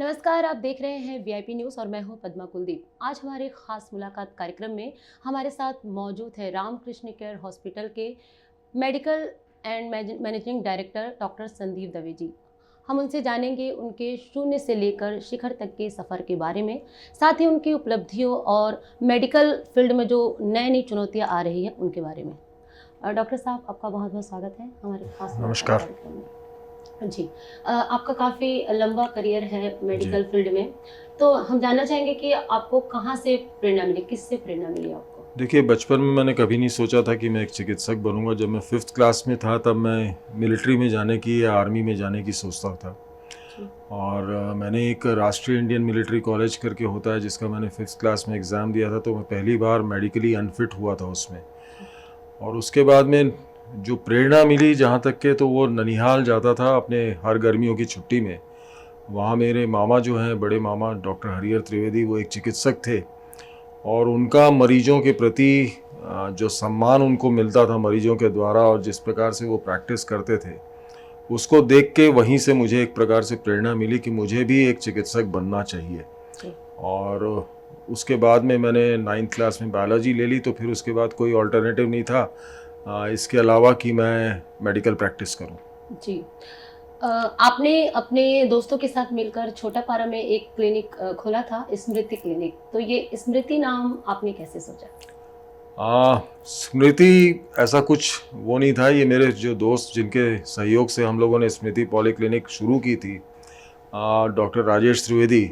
नमस्कार, आप देख रहे हैं वीआईपी न्यूज़ और मैं हूं पद्मा कुलदीप। आज हमारे खास मुलाकात कार्यक्रम में हमारे साथ मौजूद है रामकृष्ण केयर हॉस्पिटल के medical and managing director doctor Sandeep Dave ji. हम उनसे जानेंगे उनके शून्य से लेकर शिखर तक के सफ़र के बारे में, साथ ही उनकी उपलब्धियों और मेडिकल फील्ड में जो नई नई चुनौतियाँ आ रही हैं उनके बारे में। डॉक्टर साहब, आपका बहुत बहुत स्वागत है हमारे खास मुलाकात नमस्कार। कार्यक्रम में। जी। आपका काफ़ी लंबा करियर है जी। मेडिकल फील्ड में, तो हम जानना चाहेंगे कि आपको कहाँ से प्रेरणा मिली, किससे प्रेरणा मिली आपको? देखिए, बचपन में मैंने कभी नहीं सोचा था कि मैं एक चिकित्सक बनूँगा। जब मैं 5th क्लास में था तब मैं मिलिट्री में जाने की या आर्मी में जाने की सोचता था। जी। और मैंने एक राष्ट्रीय इंडियन मिलिट्री कॉलेज करके होता है जिसका मैंने 5th क्लास में एग्ज़ाम दिया था, तो मैं पहली बार मेडिकली अनफिट हुआ था उसमें। जी। और उसके बाद में जो प्रेरणा मिली जहाँ तक के, तो वो ननिहाल जाता था अपने हर गर्मियों की छुट्टी में। वहाँ मेरे मामा जो हैं, बड़े मामा डॉक्टर हरिहर त्रिवेदी, वो एक चिकित्सक थे और उनका मरीजों के प्रति जो सम्मान उनको मिलता था मरीजों के द्वारा और जिस प्रकार से वो प्रैक्टिस करते थे, उसको देख के वहीं से मुझे एक प्रकार से प्रेरणा मिली कि मुझे भी एक चिकित्सक बनना चाहिए। जी। और उसके बाद में मैंने 9th क्लास में बायोलॉजी ले ली, तो फिर उसके बाद कोई ऑल्टरनेटिव नहीं था इसके अलावा कि मैं मेडिकल प्रैक्टिस करूं। जी। आपने अपने दोस्तों के साथ मिलकर छोटापारा में एक क्लिनिक खोला था, स्मृति क्लिनिक। तो ये स्मृति नाम आपने कैसे सोचा? स्मृति ऐसा कुछ वो नहीं था, ये मेरे जो दोस्त जिनके सहयोग से हम लोगों ने स्मृति पॉलीक्लिनिक शुरू की थी, डॉक्टर राजेश त्रिवेदी,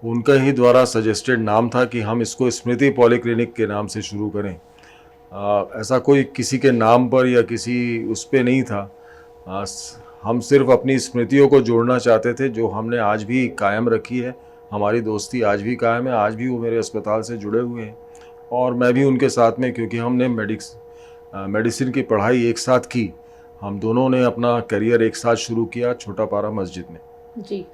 उनका ही द्वारा सजेस्टेड नाम था कि हम इसको स्मृति पॉलीक्लिनिक के नाम से शुरू करें। ऐसा कोई किसी के नाम पर या किसी उस पे नहीं था। हम सिर्फ अपनी स्मृतियों को जोड़ना चाहते थे जो हमने आज भी कायम रखी है। हमारी दोस्ती आज भी कायम है, आज भी वो मेरे अस्पताल से जुड़े हुए हैं और मैं भी उनके साथ में, क्योंकि हमने मेडिसिन की पढ़ाई एक साथ की। हम दोनों ने अपना करियर एक साथ शुरू किया छोटापारा मस्जिद में। जी।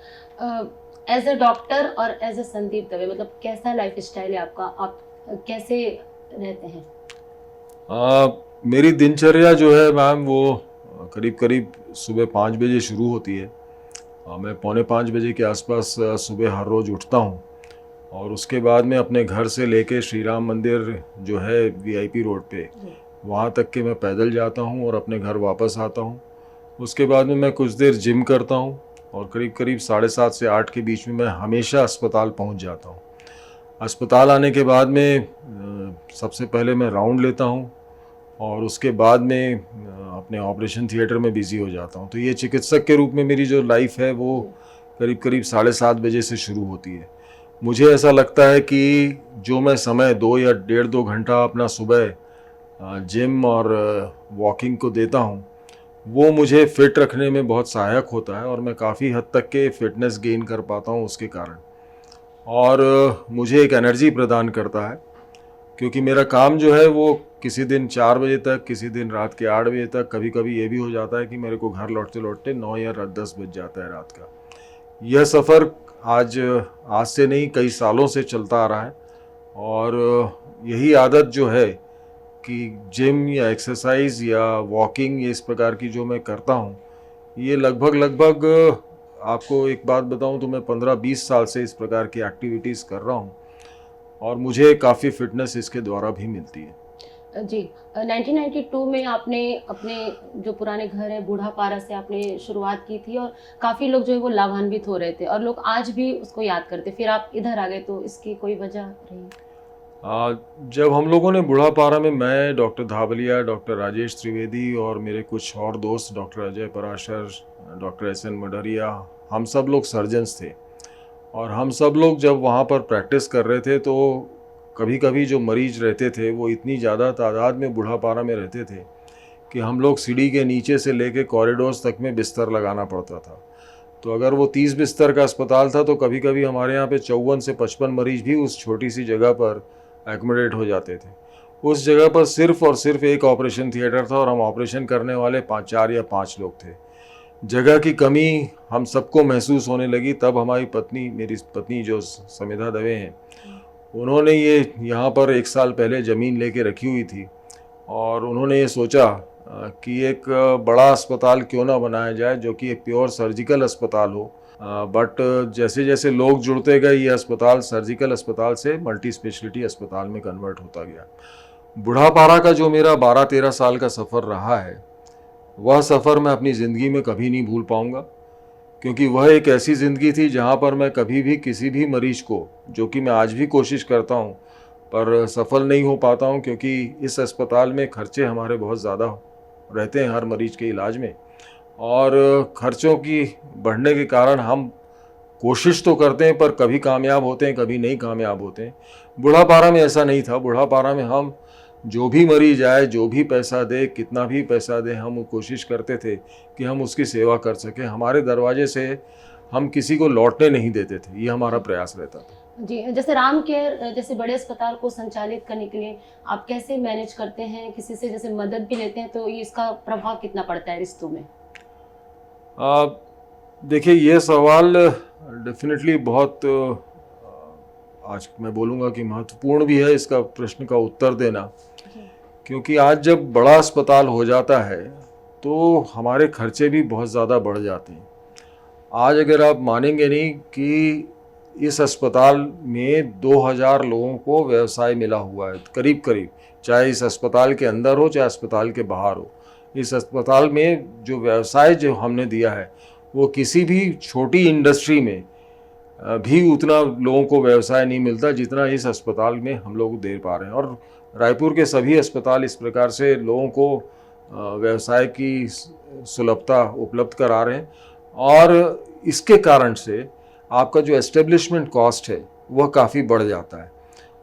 एज़ अ डॉक्टर और एज़ अ संदीप दवे, मतलब कैसा लाइफ़स्टाइल है आपका? आप कैसे रहते हैं? मेरी दिनचर्या जो है मैम, वो करीब करीब सुबह 5 बजे शुरू होती है। मैं पौने 5 बजे के आसपास सुबह हर रोज़ उठता हूँ और उसके बाद में अपने घर से लेके श्री राम मंदिर जो है वीआईपी रोड पे, जी। वहाँ तक के मैं पैदल जाता हूँ और अपने घर वापस आता हूँ। उसके बाद में मैं कुछ देर जिम करता हूँ और करीब करीब 7:30 से 8 के बीच में मैं हमेशा अस्पताल पहुँच जाता हूँ। अस्पताल आने के बाद में सबसे पहले मैं राउंड लेता हूँ और उसके बाद में अपने ऑपरेशन थिएटर में बिज़ी हो जाता हूँ। तो ये चिकित्सक के रूप में मेरी जो लाइफ है वो करीब करीब 7:30 बजे से शुरू होती है। मुझे ऐसा लगता है कि जो मैं समय 2 या डेढ़ 2 घंटा अपना सुबह जिम और वॉकिंग को देता हूँ, वो मुझे फिट रखने में बहुत सहायक होता है और मैं काफ़ी हद तक के फिटनेस गेन कर पाता हूँ उसके कारण। और मुझे एक एनर्जी प्रदान करता है, क्योंकि मेरा काम जो है वो किसी दिन 4 बजे तक, किसी दिन रात के 8 बजे तक, कभी-कभी ये भी हो जाता है कि मेरे को घर लौटते-लौटते 9 या 10 बज जाता है रात का। यह सफ़र आज आज से नहीं, कई सालों से चलता आ रहा है और यही आदत जो है कि जिम या एक्सरसाइज़ या वॉकिंग, ये इस प्रकार की जो मैं करता हूँ, ये लगभग आपको एक बात बताऊँ तो मैं 15-20 साल से इस प्रकार की एक्टिविटीज़ कर रहा हूँ और मुझे काफ़ी फ़िटनेस इसके द्वारा भी मिलती है। जी। 1992 में आपने अपने जो पुराने घर है बूढ़ापारा से आपने शुरुआत की थी और काफ़ी लोग जो है वो लाभान्वित हो रहे थे और लोग आज भी उसको याद करते। फिर आप इधर आ गए, तो इसकी कोई वजह रही? जब हम लोगों ने बूढ़ापारा में, मैं, डॉक्टर धाबलिया, डॉक्टर राजेश त्रिवेदी और मेरे कुछ और दोस्त, doctor Ajay Parashar, doctor S N Madariya, हम सब लोग सर्जन्स थे और हम सब लोग जब वहाँ पर प्रैक्टिस कर रहे थे तो कभी कभी जो मरीज रहते थे वो इतनी ज़्यादा तादाद में बूढ़ापारा में रहते थे कि हम लोग सीढ़ी के नीचे से लेके कॉरिडोर्स तक में बिस्तर लगाना पड़ता था। तो अगर वो 30 बिस्तर का अस्पताल था तो कभी कभी हमारे यहाँ पे 54 से 55 मरीज भी उस छोटी सी जगह पर एकोमोडेट हो जाते थे। उस जगह पर सिर्फ और सिर्फ एक ऑपरेशन थिएटर था और हम ऑपरेशन करने वाले 4 या 5 लोग थे। जगह की कमी हम सबको महसूस होने लगी। तब हमारी पत्नी, मेरी पत्नी जो समिधा दवे हैं, उन्होंने ये यहाँ पर 1 साल पहले ज़मीन लेके रखी हुई थी और उन्होंने ये सोचा कि एक बड़ा अस्पताल क्यों ना बनाया जाए जो कि एक प्योर सर्जिकल अस्पताल हो। बट जैसे जैसे लोग जुड़ते गए ये अस्पताल सर्जिकल अस्पताल से मल्टी स्पेशलिटी अस्पताल में कन्वर्ट होता गया। बुढ़ापारा का जो मेरा 12-13 साल का सफ़र रहा है, वह सफ़र मैं अपनी ज़िंदगी में कभी नहीं भूल पाऊँगा, क्योंकि वह एक ऐसी ज़िंदगी थी जहाँ पर मैं कभी भी किसी भी मरीज़ को, जो कि मैं आज भी कोशिश करता हूँ पर सफल नहीं हो पाता हूँ, क्योंकि इस अस्पताल में खर्चे हमारे बहुत ज़्यादा रहते हैं हर मरीज़ के इलाज में, और खर्चों की बढ़ने के कारण हम कोशिश तो करते हैं पर कभी कामयाब होते हैं, कभी नहीं कामयाब होते हैं। बूढ़ापारा में ऐसा नहीं था। बूढ़ापारा में हम जो भी मरीज आए, जो भी पैसा दे, कितना भी पैसा दे, हम कोशिश करते थे कि हम उसकी सेवा कर सकें। हमारे दरवाजे से हम किसी को लौटने नहीं देते थे, ये हमारा प्रयास रहता था। जी, जैसे राम केयर जैसे बड़े अस्पताल को संचालित करने के लिए आप कैसे मैनेज करते हैं? किसी से जैसे मदद भी लेते हैं तो ये इसका प्रभाव कितना पड़ता है रिश्तों में? देखिए, ये सवाल डेफिनेटली बहुत आज मैं बोलूँगा कि महत्वपूर्ण भी है इसका प्रश्न का उत्तर देना, क्योंकि आज जब बड़ा अस्पताल हो जाता है तो हमारे खर्चे भी बहुत ज़्यादा बढ़ जाते हैं। आज अगर आप मानेंगे नहीं कि इस अस्पताल में 2000 लोगों को व्यवसाय मिला हुआ है करीब करीब, चाहे इस अस्पताल के अंदर हो चाहे अस्पताल के बाहर हो। इस अस्पताल में जो व्यवसाय जो हमने दिया है वो किसी भी छोटी इंडस्ट्री में भी उतना लोगों को व्यवसाय नहीं मिलता जितना इस अस्पताल में हम लोग दे पा रहे हैं। और रायपुर के सभी अस्पताल इस प्रकार से लोगों को व्यवसाय की सुलभता उपलब्ध करा रहे हैं, और इसके कारण से आपका जो एस्टेब्लिशमेंट कॉस्ट है वह काफ़ी बढ़ जाता है,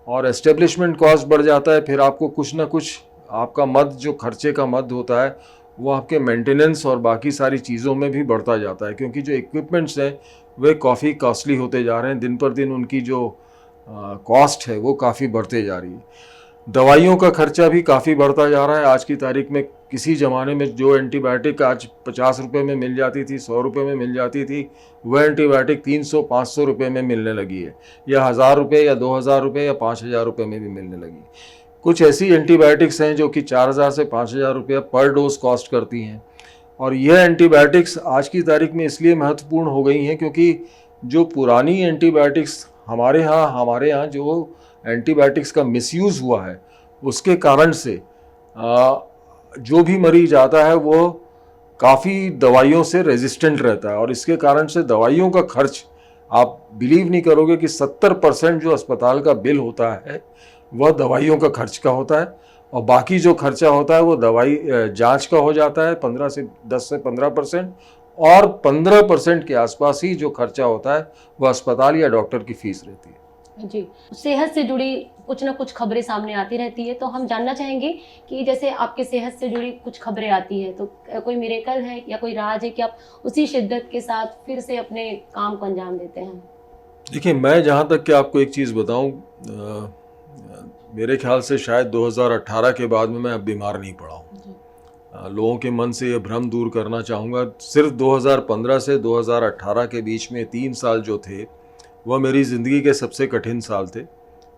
और एस्टेब्लिशमेंट कॉस्ट बढ़ जाता है, फिर आपको कुछ ना कुछ आपका मद जो खर्चे का मद होता है वो आपके मेंटेनेंस और बाकी सारी चीज़ों में भी बढ़ता जाता है, क्योंकि जो इक्विपमेंट्स हैं वे काफ़ी कॉस्टली होते जा रहे हैं। दिन पर दिन उनकी जो कॉस्ट है वो काफ़ी बढ़ते जा रही है। दवाइयों का खर्चा भी काफ़ी बढ़ता जा रहा है। आज की तारीख में किसी ज़माने में जो एंटीबायोटिक आज 50 रुपये में मिल जाती थी, 100 रुपये में मिल जाती थी, वह एंटीबायोटिक 300-500 रुपये में मिलने लगी है, या 1000 रुपये या 2000 रुपये या 5000 रुपये में भी मिलने लगी। कुछ ऐसी एंटीबायोटिक्स हैं जो कि 4000 से 5000 रुपये पर डोज कॉस्ट करती हैं, और यह एंटीबायोटिक्स आज की तारीख में इसलिए महत्वपूर्ण हो गई हैं क्योंकि जो पुरानी एंटीबायोटिक्स हमारे यहाँ जो एंटीबायोटिक्स का मिसयूज़ हुआ है उसके कारण से जो भी मरीज आता है वो काफ़ी दवाइयों से रेजिस्टेंट रहता है, और इसके कारण से दवाइयों का खर्च आप बिलीव नहीं करोगे कि 70% जो अस्पताल का बिल होता है वह दवाइयों का खर्च का होता है, और बाकी जो खर्चा होता है वो दवाई जांच का हो जाता है 10 से 15%, और 15% के आसपास ही जो खर्चा होता है वह अस्पताल या डॉक्टर की फीस रहती है। जी, सेहत से जुड़ी कुछ ना कुछ खबरें सामने आती रहती है, तो हम जानना चाहेंगे कि जैसे आपके सेहत से जुड़ी कुछ खबरें आती हैं तो कोई मिरेकल है या कोई राज है कि आप उसी शिद्दत के साथ फिर से अपने काम को अंजाम देते हैं? देखिए, मैं जहाँ तक कि आपको एक चीज़ बताऊँ, मेरे ख्याल से शायद 2018 के बाद में मैं अब बीमार नहीं पड़ा हूँ। लोगों के मन से ये भ्रम दूर करना चाहूँगा। सिर्फ 2015 से 2018 के बीच में 3 साल जो थे वह मेरी ज़िंदगी के सबसे कठिन साल थे।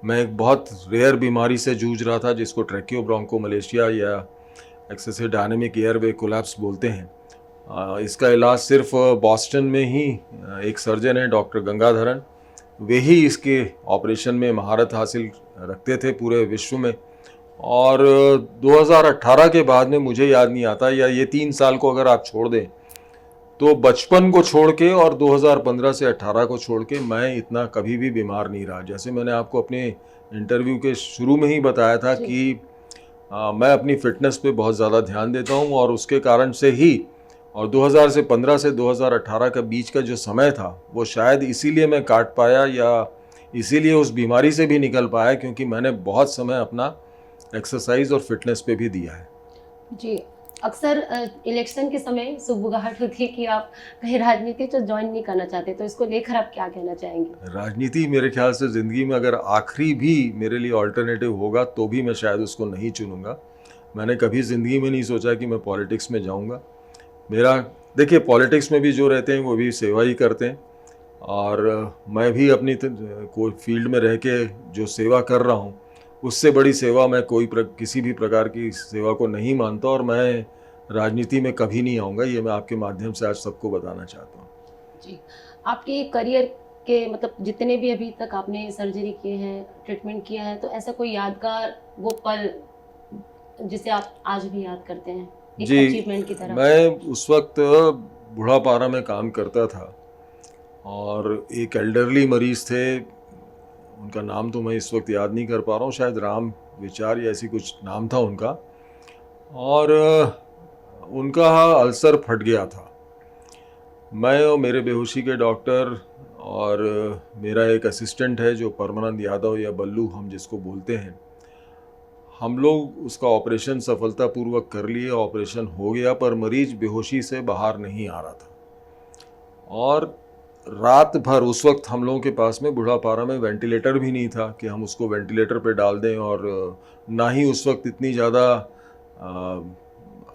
मैं एक बहुत रेयर बीमारी से जूझ रहा था जिसको ट्रैकियोब्रोंकोमलेशिया या एक्सेसिव डायनेमिक एयरवे कोलैप्स बोलते हैं। इसका इलाज सिर्फ बॉस्टन में ही एक सर्जन है डॉक्टर गंगाधरन, वे ही इसके ऑपरेशन में महारत हासिल रखते थे पूरे विश्व में। और 2018 के बाद में मुझे याद नहीं आता, या ये 3 साल को अगर आप छोड़ दें तो बचपन को छोड़ के और 2015 से 18 को छोड़ के मैं इतना कभी भी बीमार नहीं रहा। जैसे मैंने आपको अपने इंटरव्यू के शुरू में ही बताया था कि मैं अपनी फ़िटनेस पे बहुत ज़्यादा ध्यान देता हूँ, और उसके कारण से ही, और 2015 से 2018 का बीच का जो समय था वो शायद इसीलिए मैं काट पाया, या इसीलिए उस बीमारी से भी निकल पाया, क्योंकि मैंने बहुत समय अपना एक्सरसाइज और फिटनेस पे भी दिया है। जी, अक्सर इलेक्शन के समय सुगबुगाहट होती है कि आप कहीं राजनीति तो ज्वाइन नहीं करना चाहते, तो इसको लेकर आप क्या कहना चाहेंगे? राजनीति मेरे ख्याल से ज़िंदगी में अगर आखिरी भी मेरे लिए ऑल्टरनेटिव होगा तो भी मैं शायद उसको नहीं चुनूँगा। मैंने कभी ज़िंदगी में नहीं सोचा कि मैं पॉलिटिक्स में जाऊँगा। देखिए, पॉलिटिक्स में भी जो रहते हैं वो भी सेवा ही करते हैं, और मैं भी अपनी कोई फील्ड में रह के जो सेवा कर रहा हूँ उससे बड़ी सेवा मैं किसी भी प्रकार की सेवा को नहीं मानता, और मैं राजनीति में कभी नहीं आऊँगा, ये मैं आपके माध्यम से आज सबको बताना चाहता हूँ। जी, आपके करियर के मतलब जितने भी अभी तक आपने सर्जरी किए हैं, ट्रीटमेंट किया है, तो ऐसा कोई यादगार वो पल जिसे आप आज भी याद करते हैं, एक जी, अचीवमेंट की तरह? मैं उस वक्त बूढ़ापारा में काम करता था और एक एल्डरली मरीज़ थे, उनका नाम तो मैं इस वक्त याद नहीं कर पा रहा हूँ, शायद राम विचार या ऐसी कुछ नाम था उनका। और उनका अल्सर फट गया था। मैं और मेरे बेहोशी के डॉक्टर और मेरा एक असिस्टेंट है जो परमानंद यादव या बल्लू हम जिसको बोलते हैं, हम लोग उसका ऑपरेशन सफलतापूर्वक कर लिए। ऑपरेशन हो गया पर मरीज बेहोशी से बाहर नहीं आ रहा था। और रात भर उस वक्त हम लोगों के पास में बूढ़ापारा में वेंटिलेटर भी नहीं था कि हम उसको वेंटिलेटर पे डाल दें, और ना ही उस वक्त इतनी ज़्यादा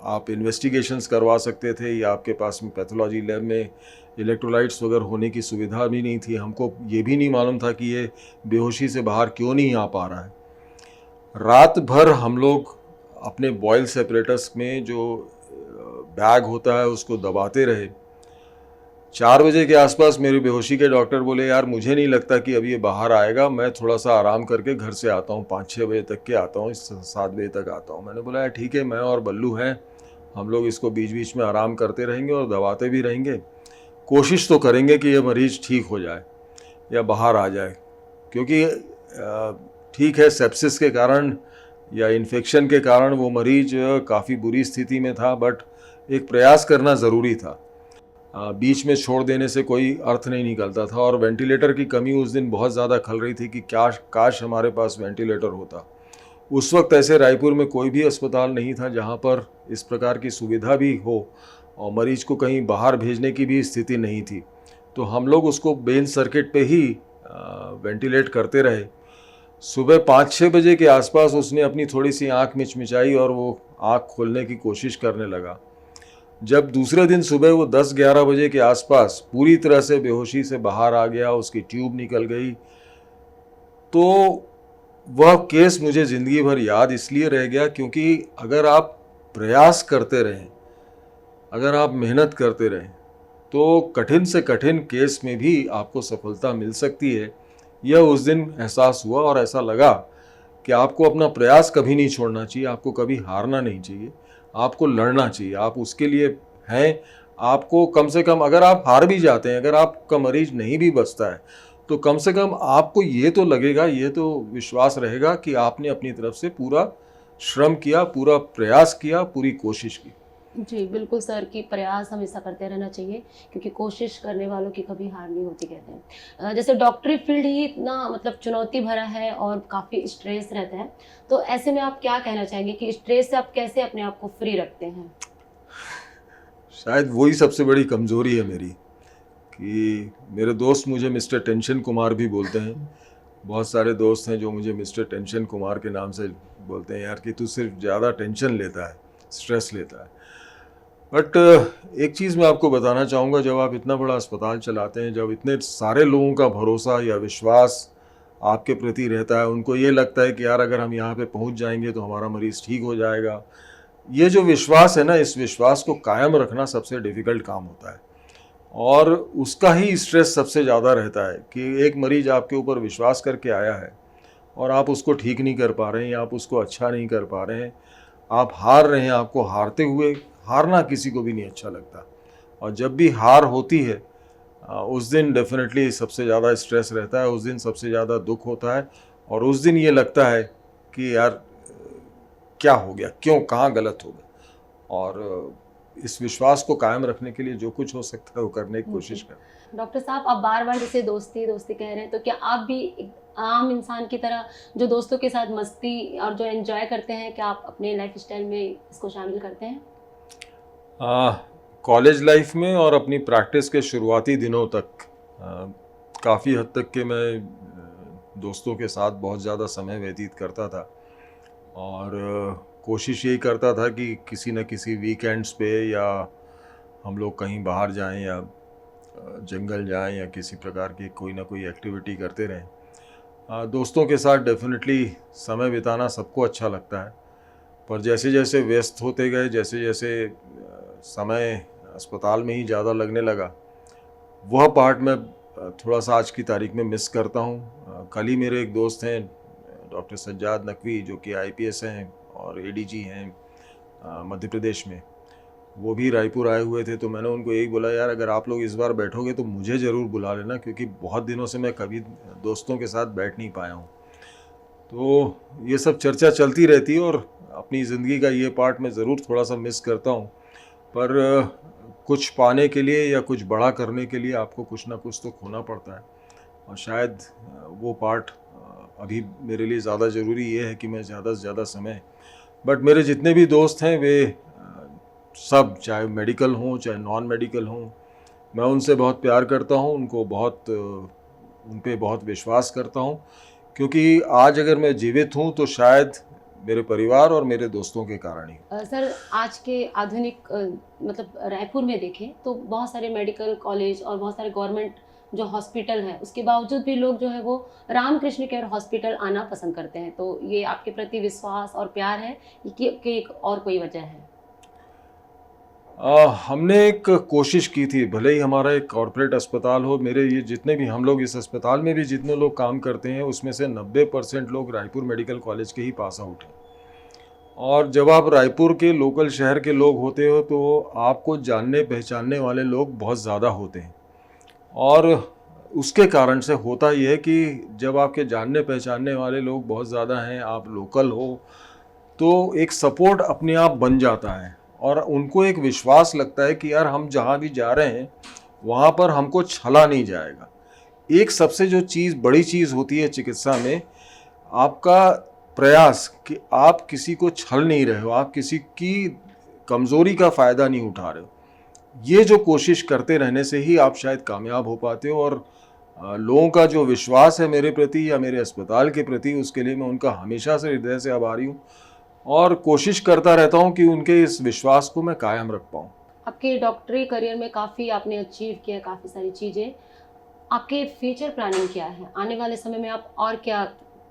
आप इन्वेस्टिगेशंस करवा सकते थे या आपके पास में पैथोलॉजी लैब में इलेक्ट्रोलाइट्स वगैरह होने की सुविधा भी नहीं थी। हमको ये भी नहीं मालूम था कि ये बेहोशी से बाहर क्यों नहीं आ पा रहा है। रात भर हम लोग अपने बॉयल सेपरेटर्स में जो बैग होता है उसको दबाते रहे। 4 बजे के आसपास मेरी बेहोशी के डॉक्टर बोले, यार मुझे नहीं लगता कि अभी ये बाहर आएगा, मैं थोड़ा सा आराम करके घर से आता हूँ, 5-6 बजे तक के आता हूँ, 7 बजे तक आता हूँ। मैंने बोला यार ठीक है, मैं और बल्लू हैं, हम लोग इसको बीच बीच में आराम करते रहेंगे और दबाते भी रहेंगे, कोशिश तो करेंगे कि ये मरीज़ ठीक हो जाए या बाहर आ जाए। क्योंकि ठीक है, सेप्सिस के कारण या इन्फेक्शन के कारण वो मरीज काफ़ी बुरी स्थिति में था, बट एक प्रयास करना ज़रूरी था। बीच में छोड़ देने से कोई अर्थ नहीं निकलता था। और वेंटिलेटर की कमी उस दिन बहुत ज़्यादा खल रही थी कि क्या काश हमारे पास वेंटिलेटर होता। उस वक्त ऐसे रायपुर में कोई भी अस्पताल नहीं था जहां पर इस प्रकार की सुविधा भी हो और मरीज को कहीं बाहर भेजने की भी स्थिति नहीं थी। तो हम लोग उसको बेन सर्किट पे ही वेंटिलेट करते रहे। सुबह 5-6 बजे के आसपास उसने अपनी थोड़ी सी आँख मिचमिचाई और वो आँख खोलने की कोशिश करने लगा। जब दूसरे दिन सुबह वो 10-11 बजे के आसपास पूरी तरह से बेहोशी से बाहर आ गया, उसकी ट्यूब निकल गई, तो वह केस मुझे ज़िंदगी भर याद इसलिए रह गया क्योंकि अगर आप प्रयास करते रहें, अगर आप मेहनत करते रहें, तो कठिन से कठिन केस में भी आपको सफलता मिल सकती है। यह उस दिन एहसास हुआ और ऐसा लगा कि आपको अपना प्रयास कभी नहीं छोड़ना चाहिए, आपको कभी हारना नहीं चाहिए, आपको लड़ना चाहिए। आप उसके लिए हैं। आपको कम से कम, अगर आप हार भी जाते हैं, अगर आपका मरीज नहीं भी बचता है, तो कम से कम आपको ये तो लगेगा, ये तो विश्वास रहेगा कि आपने अपनी तरफ से पूरा श्रम किया, पूरा प्रयास किया, पूरी कोशिश की। जी, बिल्कुल सर कि प्रयास हमेशा करते रहना चाहिए क्योंकि कोशिश करने वालों की कभी हार नहीं होती कहते हैं। जैसे डॉक्टरी फील्ड ही इतना मतलब चुनौती भरा है और काफ़ी स्ट्रेस रहता है, तो ऐसे में आप क्या कहना चाहेंगे कि स्ट्रेस से आप कैसे अपने आप को फ्री रखते हैं? शायद वही सबसे बड़ी कमज़ोरी है मेरी कि मेरे दोस्त मुझे मिस्टर टेंशन कुमार भी बोलते हैं। बहुत सारे दोस्त हैं जो मुझे मिस्टर टेंशन कुमार के नाम से बोलते हैं, यार कि तू सिर्फ ज़्यादा टेंशन लेता है, स्ट्रेस लेता है। बट एक चीज़ मैं आपको बताना चाहूँगा, जब आप इतना बड़ा अस्पताल चलाते हैं, जब इतने सारे लोगों का भरोसा या विश्वास आपके प्रति रहता है, उनको ये लगता है कि यार अगर हम यहाँ पे पहुँच जाएंगे तो हमारा मरीज़ ठीक हो जाएगा, ये जो विश्वास है ना, इस विश्वास को कायम रखना सबसे डिफ़िकल्ट काम होता है। और उसका ही स्ट्रेस सबसे ज़्यादा रहता है कि एक मरीज़ आपके ऊपर विश्वास करके आया है और आप उसको ठीक नहीं कर पा रहे हैं, आप उसको अच्छा नहीं कर पा रहे हैं, आप हार रहे हैं। आपको हारते हुए, हारना किसी को भी नहीं अच्छा लगता, और जब भी हार होती है उस दिन डेफिनेटली सबसे ज़्यादा स्ट्रेस रहता है, उस दिन सबसे ज़्यादा दुख होता है, और उस दिन ये लगता है कि यार क्या हो गया, क्यों, कहाँ गलत हो गया। और इस विश्वास को कायम रखने के लिए जो कुछ हो सकता है वो करने की कोशिश करें। डॉक्टर साहब, आप बार-बार जैसे दोस्ती दोस्ती कह रहे हैं, तो क्या आप भी एक आम इंसान की तरह जो दोस्तों के साथ मस्ती और जो एंजॉय करते हैं, क्या आप अपने लाइफस्टाइल में इसको शामिल करते हैं? कॉलेज लाइफ में और अपनी प्रैक्टिस के शुरुआती दिनों तक काफ़ी हद तक के मैं दोस्तों के साथ बहुत ज़्यादा समय व्यतीत करता था, और कोशिश यही करता था कि किसी न किसी वीकेंड्स पे या हम लोग कहीं बाहर जाएं या जंगल जाएं या किसी प्रकार की कोई ना कोई एक्टिविटी करते रहें। दोस्तों के साथ डेफिनेटली समय बिताना सबको अच्छा लगता है, पर जैसे जैसे व्यस्त होते गए, जैसे जैसे समय अस्पताल में ही ज़्यादा लगने लगा, वह पार्ट मैं थोड़ा सा आज की तारीख में मिस करता हूँ। कल ही मेरे एक दोस्त हैं डॉक्टर सज्जाद नकवी, जो कि आईपीएस हैं और एडीजी हैं मध्य प्रदेश में, वो भी रायपुर आए हुए थे। तो मैंने उनको यही बोला, यार अगर आप लोग इस बार बैठोगे तो मुझे ज़रूर बुला लेना, क्योंकि बहुत दिनों से मैं कभी दोस्तों के साथ बैठ नहीं पाया हूँ। तो ये सब चर्चा चलती रहती है और अपनी ज़िंदगी का ये पार्ट मैं ज़रूर थोड़ा सा मिस करता हूँ। पर कुछ पाने के लिए या कुछ बड़ा करने के लिए आपको कुछ ना कुछ तो खोना पड़ता है, और शायद वो पार्ट अभी मेरे लिए ज़्यादा ज़रूरी ये है कि मैं ज़्यादा से ज़्यादा समय, बट मेरे जितने भी दोस्त हैं वे सब, चाहे मेडिकल हों चाहे नॉन मेडिकल हों, मैं उनसे बहुत प्यार करता हूं, उनको बहुत उन पे बहुत विश्वास करता हूं, क्योंकि आज अगर मैं जीवित हूं तो शायद मेरे परिवार और मेरे दोस्तों के कारण ही। सर, आज के आधुनिक मतलब रायपुर में देखें तो बहुत सारे मेडिकल कॉलेज और बहुत सारे गवर्नमेंट जो हॉस्पिटल हैं, उसके बावजूद भी लोग जो है वो रामकृष्ण केयर हॉस्पिटल आना पसंद करते हैं। तो ये आपके प्रति विश्वास और प्यार है कि एक और कोई वजह है? हमने एक कोशिश की थी, भले ही हमारा एक कॉरपोरेट अस्पताल हो, मेरे ये जितने भी हम लोग इस अस्पताल में भी जितने लोग काम करते हैं उसमें से 90% लोग रायपुर मेडिकल कॉलेज के ही पास आउट हैं। और जब आप रायपुर के लोकल शहर के लोग होते हो तो आपको जानने पहचानने वाले लोग बहुत ज़्यादा होते हैं, और उसके कारण से होता ये है कि जब आपके जानने पहचानने वाले लोग बहुत ज़्यादा हैं, आप लोकल हो, तो एक सपोर्ट अपने आप बन जाता है, और उनको एक विश्वास लगता है कि यार हम जहाँ भी जा रहे हैं वहाँ पर हमको छला नहीं जाएगा। एक सबसे जो चीज़, बड़ी चीज़ होती है चिकित्सा में, आपका प्रयास कि आप किसी को छल नहीं रहे हो, आप किसी की कमज़ोरी का फ़ायदा नहीं उठा रहे हो। ये जो कोशिश करते रहने से ही आप शायद कामयाब हो पाते हो, और लोगों का जो विश्वास है मेरे प्रति या मेरे अस्पताल के प्रति, उसके लिए मैं उनका हमेशा से हृदय से आभारी हूँ, और कोशिश करता रहता हूँ कि उनके इस विश्वास को मैं कायम रख पाऊँ। आपके डॉक्टरी करियर में काफ़ी आपने अचीव किया, काफ़ी सारी चीज़ें। आपके फ्यूचर प्लानिंग क्या है? आने वाले समय में आप और क्या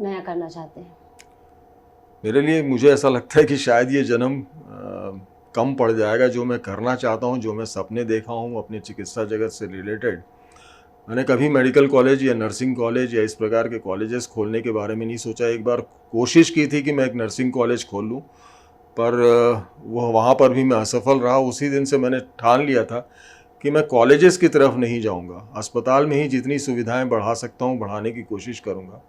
नया करना चाहते हैं? मेरे लिए, मुझे ऐसा लगता है कि शायद ये जन्म कम पड़ जाएगा। जो मैं करना चाहता हूँ, जो मैं सपने देखा हूँ अपने चिकित्सा जगत से रिलेटेड, मैंने कभी मेडिकल कॉलेज या नर्सिंग कॉलेज या इस प्रकार के कॉलेजेस खोलने के बारे में नहीं सोचा। एक बार कोशिश की थी कि मैं एक नर्सिंग कॉलेज खोल लूँ, पर वहाँ पर भी मैं असफल रहा। उसी दिन से मैंने ठान लिया था कि मैं कॉलेजेस की तरफ नहीं जाऊँगा, अस्पताल में ही जितनी सुविधाएं बढ़ा सकता हूँ बढ़ाने की कोशिश करूँगा।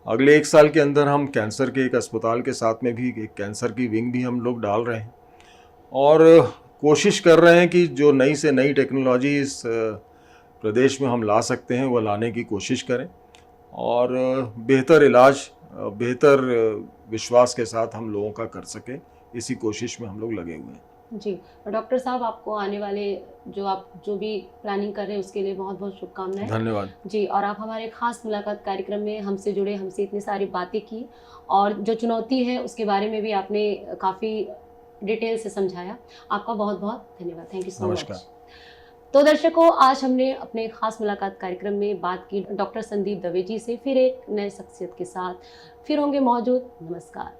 अगले 1 साल के अंदर हम कैंसर के एक अस्पताल के साथ में भी एक कैंसर की विंग भी हम लोग डाल रहे हैं, और कोशिश कर रहे हैं कि जो नई से नई टेक्नोलॉजी इस प्रदेश में हम ला सकते हैं वो लाने की कोशिश करें, और बेहतर इलाज, बेहतर विश्वास के साथ हम लोगों का कर सकें, इसी कोशिश में हम लोग लगे हुए हैं। जी, डॉक्टर साहब, आपको आने वाले आप जो भी प्लानिंग कर रहे हैं उसके लिए बहुत बहुत शुभकामनाएं। धन्यवाद जी, और आप हमारे खास मुलाकात कार्यक्रम में हमसे जुड़े, हमसे इतनी सारी बातें की, और जो चुनौती है उसके बारे में भी आपने काफ़ी डिटेल से समझाया। आपका बहुत बहुत धन्यवाद। Thank you so much. तो दर्शकों, आज हमने अपने खास मुलाकात कार्यक्रम में बात की डॉक्टर संदीप दवे जी से। फिर एक नए शख्सियत के साथ फिर होंगे मौजूद। नमस्कार।